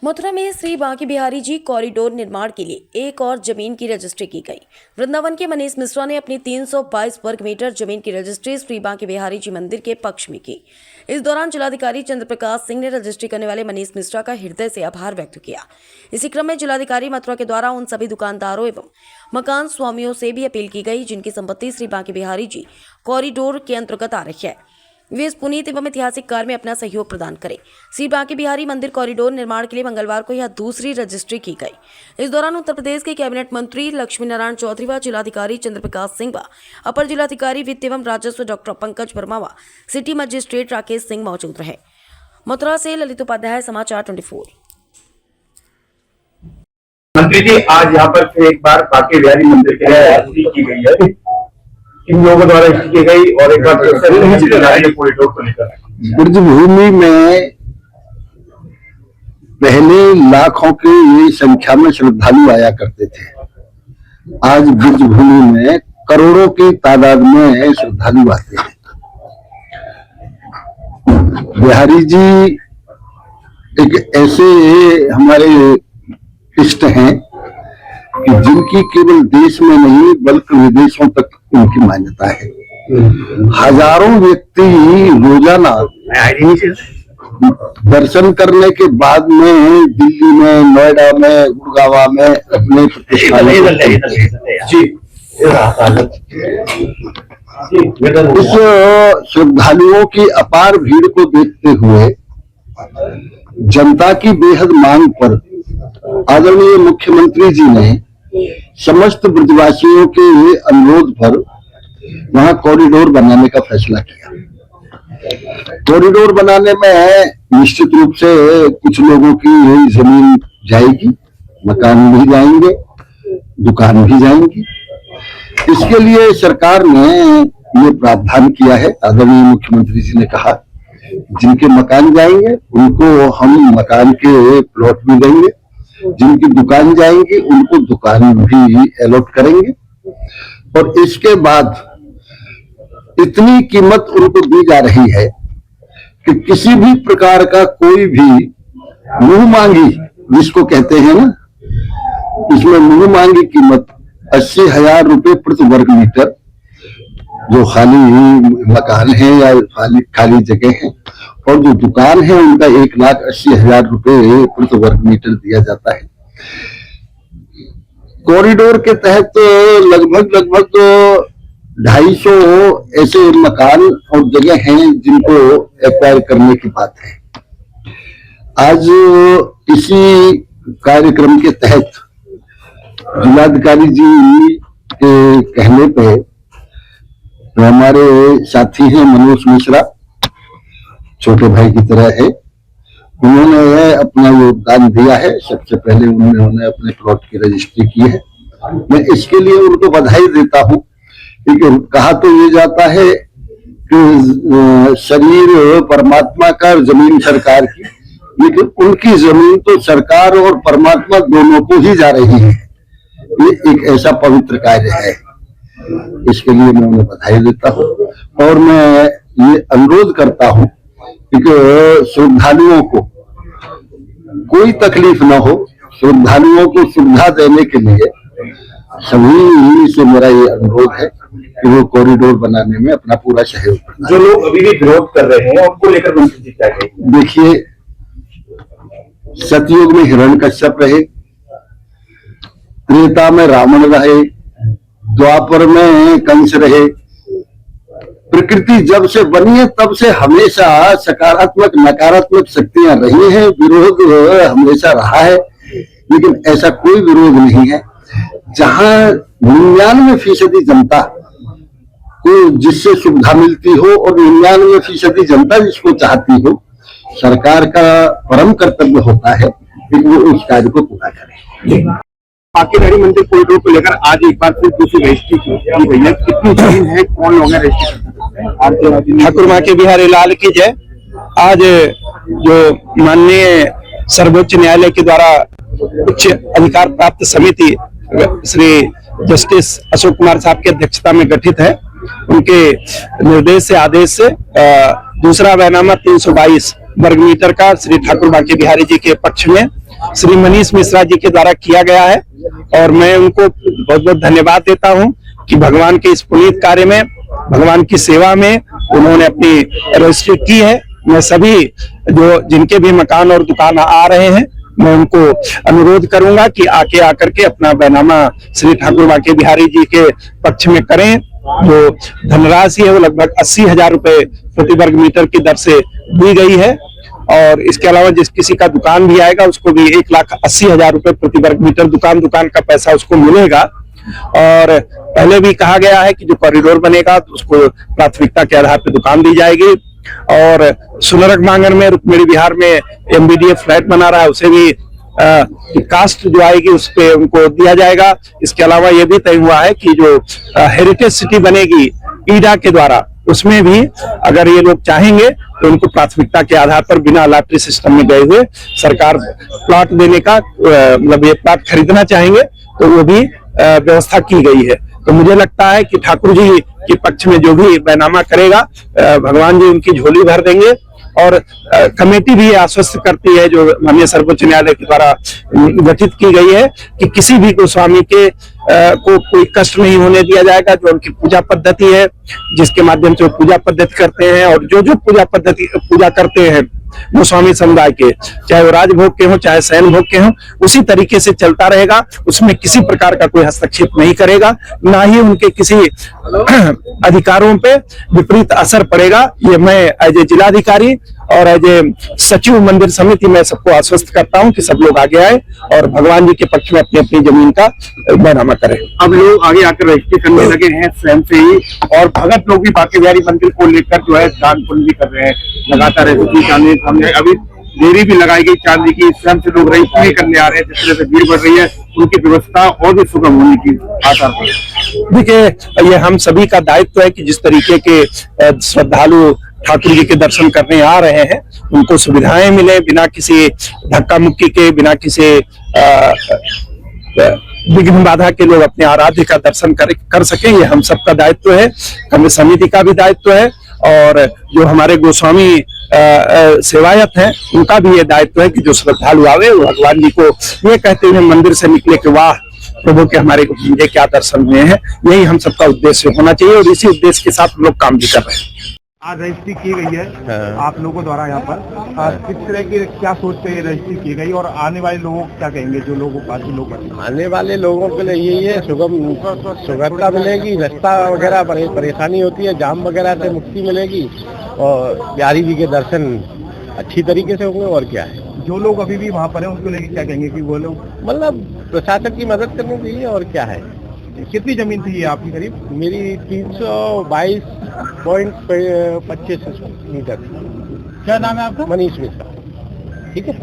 मथुरा में श्री बांके बिहारी जी कॉरिडोर निर्माण के लिए एक और जमीन की रजिस्ट्री की गई। वृंदावन के मनीष मिश्रा ने अपनी 322 वर्ग मीटर जमीन की रजिस्ट्री श्री बांके बिहारी जी मंदिर के पक्ष में की। इस दौरान जिलाधिकारी चंद्र प्रकाश सिंह ने रजिस्ट्री करने वाले मनीष मिश्रा का हृदय से आभार व्यक्त किया। इसी क्रम में जिलाधिकारी मथुरा के द्वारा उन सभी दुकानदारों एवं मकान स्वामियों से भी अपील की गई जिनकी संपत्ति श्री बांके बिहारी जी कॉरिडोर के अंतर्गत आ रही है, वे इस पुनीत एवं ऐतिहासिक कार्य में अपना सहयोग प्रदान करें। श्री बांके बिहारी मंदिर कॉरिडोर निर्माण के लिए मंगलवार को यह दूसरी रजिस्ट्री की गई। इस दौरान उत्तर प्रदेश के कैबिनेट मंत्री लक्ष्मी नारायण चौधरी व जिलाधिकारी चंद्र प्रकाश सिंह व अपर जिलाधिकारी वित्त एवं राजस्व डॉक्टर पंकज वर्मा व सिटी मजिस्ट्रेट राकेश सिंह मौजूद रहे। मथुरा से ललित उपाध्याय, समाचार 24। मंत्री जी, आज यहाँ पर फिर एक बार बांके बिहारी मंदिर के लिए रजिस्ट्री की गई है, किन लोगों द्वारा रजिस्ट्री की गई और एक बार कॉरिडोर को लेकर ब्रज भूमि में पहले लाखों की संख्या में श्रद्धालु आया करते थे। आज ब्रज भूमि में करोड़ों की तादाद में श्रद्धालु आते हैं। बिहारी जी एक ऐसे हमारे इष्ट हैं कि जिनकी केवल देश में नहीं बल्कि विदेशों तक उनकी मान्यता है। हजारों व्यक्ति रोजाना दर्शन करने के बाद में दिल्ली में, नोएडा में, गुड़गांव में अपने उस श्रद्धालुओं की अपार भीड़ को देखते हुए जनता की बेहद मांग पर आदरणीय मुख्यमंत्री जी ने समस्त ब्रजवासियों के अनुरोध पर वहां कॉरिडोर बनाने का फैसला किया। कॉरिडोर बनाने में निश्चित रूप से कुछ लोगों की जमीन जाएगी, मकान भी जाएंगे, दुकान भी जाएंगी। इसके लिए सरकार ने ये प्रावधान किया है। आदरणीय मुख्यमंत्री जी ने कहा जिनके मकान जाएंगे उनको हम मकान के प्लॉट भी देंगे, जिनकी दुकान जाएंगी उनको दुकान भी अलॉट करेंगे और इसके बाद इतनी कीमत उनको दी जा रही है कि किसी भी प्रकार का कोई भी मुंह मांगी, जिसको कहते हैं ना, इसमें मुंह मांगी कीमत 80,000 रुपए प्रति वर्ग मीटर, जो खाली मकान है या खाली जगह है, और जो दुकान है उनका 1,80,000 रुपए प्रति वर्ग मीटर दिया जाता है। कॉरिडोर के तहत लगभग 250 ऐसे मकान और जगह हैं जिनको एक्वायर करने की बात है। आज इसी कार्यक्रम के तहत जिलाधिकारी जी के कहने पे हमारे साथी हैं मनीष मिश्रा, छोटे भाई की तरह है, उन्होंने अपना योगदान दिया है। सबसे पहले उन्होंने अपने प्लॉट की रजिस्ट्री की है। मैं इसके लिए उनको बधाई देता हूं, क्योंकि कहा तो ये जाता है कि शरीर परमात्मा का, जमीन सरकार की, लेकिन उनकी जमीन तो सरकार और परमात्मा दोनों को ही जा रही है। ये एक ऐसा पवित्र कार्य है, इसके लिए मैं उन्हें बधाई देता हूं और मैं ये अनुरोध करता हूं कि श्रद्धालुओं को कोई तकलीफ न हो, श्रद्धालुओं को सुविधा देने के लिए सभी से मेरा ये अनुरोध है कि वो कॉरिडोर बनाने में अपना पूरा सहयोग करना। जो लोग अभी भी विरोध कर रहे हैं उनको लेकर मंत्री जी क्या कहेंगे? देखिए, सतयुग में हिरण्यकश्यप रहे, त्रेता में रावण रहे, द्वापर में कंस रहे। प्रकृति जब से बनी है तब से हमेशा सकारात्मक नकारात्मक शक्तियां रही हैं, विरोध हमेशा रहा है, लेकिन ऐसा कोई विरोध नहीं है। जहां 99% जनता को जिससे सुविधा मिलती हो और 99% जनता जिसको चाहती हो, सरकार का परम कर्तव्य होता है कि वो उस कार्य को पूरा करे। बांके बिहारी मंदिर कॉरिडोर को लेकर आज एक बार फिर दूसरी रजिस्ट्री की गई है। कितनी जमीन है, कौन लोग हैं रजिस्ट्री? ठाकुर बांके बिहारी लाल की जय। आज जो माननीय सर्वोच्च न्यायालय के द्वारा उच्च अधिकार प्राप्त समिति श्री जस्टिस अशोक कुमार साहब की अध्यक्षता में गठित है, उनके निर्देश से, आदेश से दूसरा बैनामा 322 वर्ग मीटर का श्री ठाकुर बांके बिहारी जी के पक्ष में श्री मनीष मिश्रा जी के द्वारा किया गया है और मैं उनको बहुत बहुत धन्यवाद देता हूं कि भगवान के इस पुनीत कार्य में, भगवान की सेवा में उन्होंने अपनी रजिस्ट्री की है। मैं सभी जो जिनके भी मकान और दुकान आ रहे हैं, मैं उनको अनुरोध करूंगा कि आकर के अपना बैनामा श्री ठाकुर बांके बिहारी जी के पक्ष में करें। जो धनराशि है वो लगभग 80,000 रुपए प्रति वर्ग मीटर की दर से दी गई है और इसके अलावा जिस किसी का दुकान भी आएगा उसको भी 1,80,000 रुपए प्रति वर्ग मीटर दुकान का पैसा उसको मिलेगा। और पहले भी कहा गया है कि जो कॉरिडोर बनेगा तो उसको प्राथमिकता के आधार पर दुकान दी जाएगी और सुनरक मांगन में रुक्मिणी विहार में एमबीडीए फ्लैट बना रहा है, उसे भी कास्ट जो आएगी उस पे उनको दिया जाएगा। इसके अलावा ये भी तय हुआ है कि जो हेरिटेज सिटी बनेगी ईडा के द्वारा, उसमें भी अगर ये लोग चाहेंगे तो उनको प्राथमिकता के आधार पर बिना लॉटरी सिस्टम में गए हुए सरकार प्लॉट देने का मतलब ये प्लॉट खरीदना चाहेंगे तो वो भी व्यवस्था की गई है। तो मुझे लगता है कि ठाकुर जी के पक्ष में जो भी बैनामा करेगा भगवान जी उनकी झोली भर देंगे। और कमेटी भी आश्वस्त करती है जो माननीय सर्वोच्च न्यायालय के द्वारा गठित की गई है कि किसी भी गोस्वामी के को कोई कष्ट नहीं होने दिया जाएगा। जो उनकी पूजा पद्धति है, जिसके माध्यम से वो पूजा पद्धति करते हैं और जो पूजा करते हैं गोस्वामी समुदाय के, चाहे वो राजभोग के हों चाहे शयन भोग के हों, उसी तरीके से चलता रहेगा। उसमें किसी प्रकार का कोई हस्तक्षेप नहीं करेगा, ना ही उनके किसी अधिकारों पे विपरीत असर पड़ेगा। ये मैं एज ए जिलाधिकारी और एज ए सचिव मंदिर समिति में सबको आश्वस्त करता हूं कि सब लोग आगे आए और भगवान जी के पक्ष में अपनी अपनी जमीन का बैनामा करें। अब लोग आगे आकर रजिस्ट्री करने लगे हैं स्वयं से ही, और भगत लोग भी बांके बिहारी मंदिर को लेकर जो है दान पुण्य भी कर रहे हैं। लगातार रजिस्ट्री चांदी सामने अभी देरी भी लगाई गई चांदी की, स्वयं से लोग रजिस्ट्री करने आ रहे हैं। जिस तरह से भीड़ बढ़ रही है उनकी व्यवस्था और भी सुगम होने की आशा है। देखिए, ये हम सभी का दायित्व है कि जिस तरीके के श्रद्धालु ठाकुर जी के दर्शन करने आ रहे हैं उनको सुविधाएं मिले, बिना किसी धक्का मुक्की के, बिना किसी विघ्न बाधा के लोग अपने आराध्य का दर्शन कर सकें। ये हम सबका दायित्व है, हमें समिति का भी दायित्व है और जो हमारे गोस्वामी सेवायत हैं उनका भी ये दायित्व है कि जो श्रद्धालु आवे वो भगवान जी को ये कहते हुए मंदिर से निकले कि वाह प्रभु के हमारे मुझे क्या दर्शन हुए हैं। यही हम सबका उद्देश्य होना चाहिए और इसी उद्देश्य के साथ लोग काम भी कर रहे हैं। आज रजिस्ट्री की गई है आप लोगों द्वारा यहाँ पर, किस तरह की क्या सोचते हैं रजिस्ट्री की गई और आने वाले लोगों को क्या कहेंगे? जो लोगों बाकी लोग आने वाले लोगों के लिए यही है, सुगमता मिलेगी, रास्ता वगैरह परेशानी होती है, जाम वगैरह से मुक्ति मिलेगी और बिहारी जी के दर्शन अच्छी तरीके से होंगे। और क्या है, जो लोग अभी भी वहाँ पर हैं उनको लेके क्या कहेंगे कि वो लोग मतलब प्रशासन की मदद करनी चाहिए। और क्या है, कितनी जमीन थी ये आपकी करीब? मेरी 322.25 मीटर। क्या नाम है आपका? मनीष मिश्रा। ठीक है।